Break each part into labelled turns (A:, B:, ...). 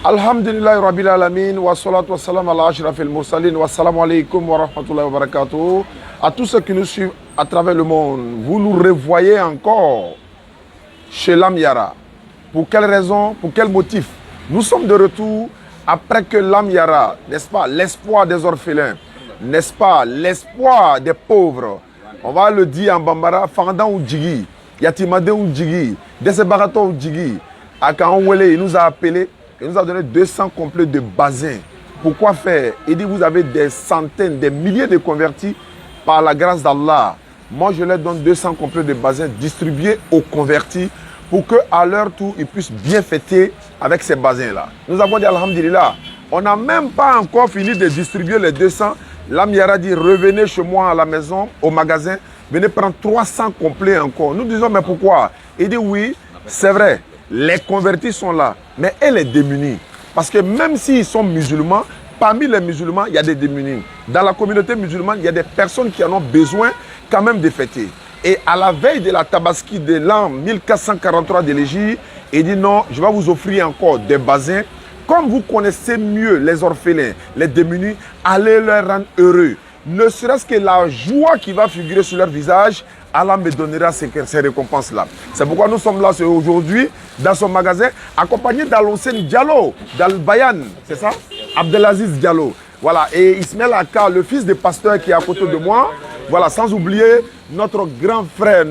A: Alhamdulillah Rabbil Alamin, wa salatu wa salam ala ashraf al-mursalin, wa salamu alaikum wa rahmatullahi wa barakatuh. À tous ceux qui nous suivent à travers le monde, vous nous revoyez encore chez Lam Yara. Pour quelle raison, pour quel motif? Nous sommes de retour après que Lam Yara, n'est-ce pas, l'espoir des orphelins, n'est-ce pas, l'espoir des pauvres, on va le dire en Bambara, Fandan ou Djigi, Yatimade ou Djigi, Desebarato ou Djigi, Akaonwele, il nous a appelé. Il nous a donné 200 complets de bassins. Pourquoi faire? Il dit vous avez des centaines, des milliers de convertis par la grâce d'Allah. Moi, je leur donne 200 complets de bassins distribués aux convertis pour qu'à leur tour, ils puissent bien fêter avec ces bassins-là. Nous avons dit Alhamdulillah. On n'a même pas encore fini de distribuer les 200. Lam Yara dit revenez chez moi à la maison, au magasin. Venez prendre 300 complets encore. Nous disons mais pourquoi? Il dit oui, c'est vrai. Les convertis sont là, mais elle est démunie. Parce que même s'ils sont musulmans, parmi les musulmans, il y a des démunis. Dans la communauté musulmane, il y a des personnes qui en ont besoin quand même de fêter. Et à la veille de la Tabaski de l'an 1443 de l'Égypte, il dit non, je vais vous offrir encore des bassins. Comme vous connaissez mieux les orphelins, les démunis, allez leur rendre heureux. Ne serait-ce que la joie qui va figurer sur leur visage, Allah me donnera ces récompenses-là. C'est pourquoi nous sommes là aujourd'hui, dans son magasin, accompagnés d'Alonsen Diallo, d'Al-Bayan, c'est ça? Abdelaziz Diallo. Voilà, et Ismaël Aka, le fils du pasteur qui est à côté de moi. Voilà, sans oublier notre grand frère,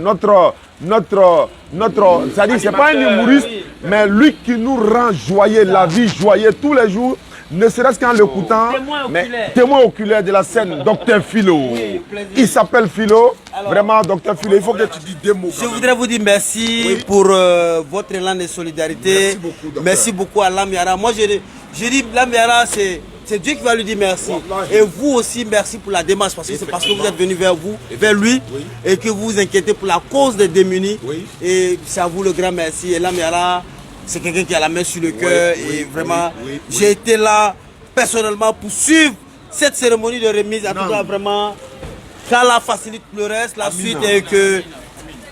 A: c'est-à-dire, c'est pas un humoriste, mais lui qui nous rend joyeux, la vie joyeux tous les jours. Ne serait-ce qu'en l'écoutant, mais témoin oculaire de la scène, Docteur Philo. Oui, il s'appelle Philo. Alors, vraiment, Docteur Philo, il faut que tu dises deux mots.
B: Je voudrais vous dire merci pour votre élan de solidarité. Merci beaucoup à Lam Yara. Moi, je dis Lam Yara, c'est Dieu qui va lui dire merci. Et vous aussi, merci pour la démarche, parce que c'est parce que vous êtes venu vers lui, et que vous vous inquiétez pour la cause des démunis. Et c'est à vous le grand merci. Et Lam Yara, c'est quelqu'un qui a la main sur le cœur et vraiment, j'ai été là personnellement pour suivre cette cérémonie de remise. En tout cas, vraiment, qu'Allah facilite le reste, la suite, et que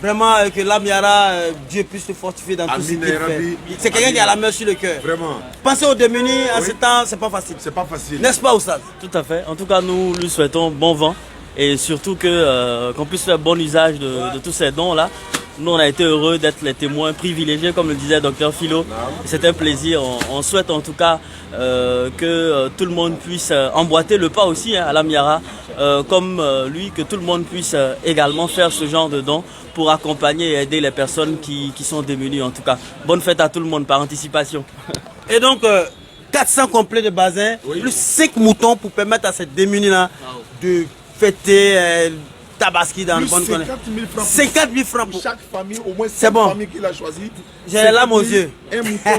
B: vraiment, que Lam Yara, Dieu puisse te fortifier dans tout ce qu'il fait. C'est quelqu'un qui a la main sur le cœur.
A: Vraiment.
B: Penser aux démunis en ce temps, c'est pas facile.
A: C'est pas facile.
B: N'est-ce pas, Oustaz?
C: Tout à fait. En tout cas, nous lui souhaitons bon vent et surtout qu'on puisse faire bon usage de tous ces dons-là. Nous, on a été heureux d'être les témoins privilégiés, comme le disait Docteur Philo. C'est un plaisir. On souhaite en tout cas que tout le monde puisse emboîter le pas aussi à Lam Yara, comme lui, que tout le monde puisse également faire ce genre de dons pour accompagner et aider les personnes qui sont démunies en tout cas. Bonne fête à tout le monde par anticipation.
B: Et donc, 400 complets de bassins, plus 5 moutons pour permettre à cette démunie-là de fêter Tabaski dans le bon coin. 50 000 francs pour
A: chaque famille, au moins 5 familles qu'il a choisi.
B: J'ai les larmes aux yeux.
A: Un mouton,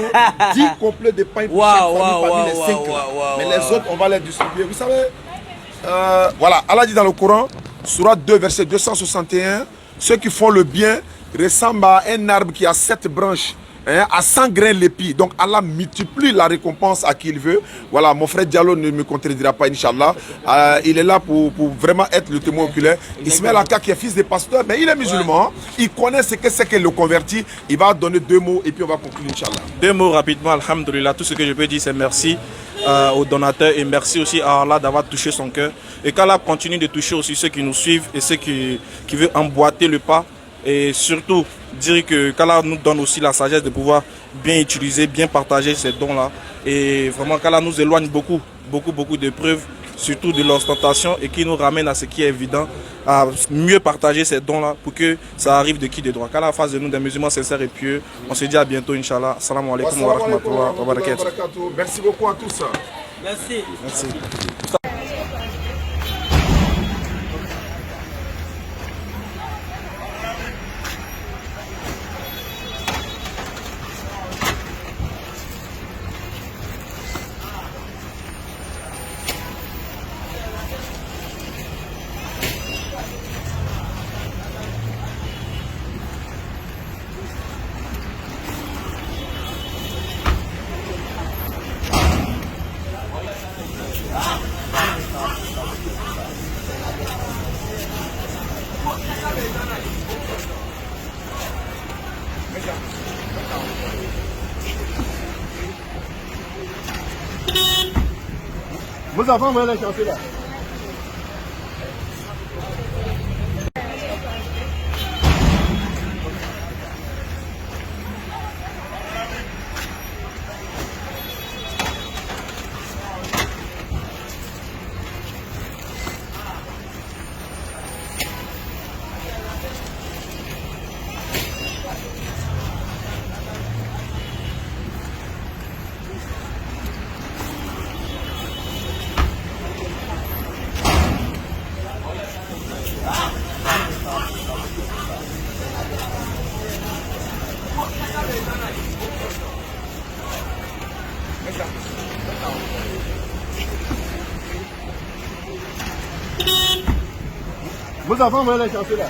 A: 10 complets de pain pour chaque famille parmi les 5. Mais les autres, on va les distribuer. Vous savez, voilà, Allah dit dans le Coran, Sourate 2, verset 261, ceux qui font le bien ressemblent à un arbre qui a 7 branches. À 100 grains l'épi. Donc Allah multiplie la récompense à qui il veut. Voilà, mon frère Diallo ne me contredira pas, Inch'Allah. Il est là pour vraiment être le témoin oculaire. Ismaël Aka, qui est fils de pasteur, mais il est musulman. Il connaît ce que c'est que le converti. Il va donner 2 mots et puis on va conclure, Inch'Allah.
D: 2 mots rapidement, Alhamdulillah. Tout ce que je peux dire, c'est merci aux donateurs et merci aussi à Allah d'avoir touché son cœur. Et qu'Allah continue de toucher aussi ceux qui nous suivent et ceux qui veulent emboîter le pas. Et surtout, dire que qu'Allah nous donne aussi la sagesse de pouvoir bien utiliser, bien partager ces dons-là. Et vraiment qu'Allah nous éloigne beaucoup de preuves, surtout de l'ostentation, et qui nous ramène à ce qui est évident, à mieux partager ces dons-là pour que ça arrive de qui de droit. Qu'Allah fasse de nous des musulmans sincères et pieux. On se dit à bientôt, Inch'Allah. Assalamu alaikum wa rahmatullahi wa barakatuh.
A: Merci beaucoup à tous.
B: Merci.
D: Merci.
B: Ah
E: Vos enfants vont les chercher là. Vos enfants vont les chercher là.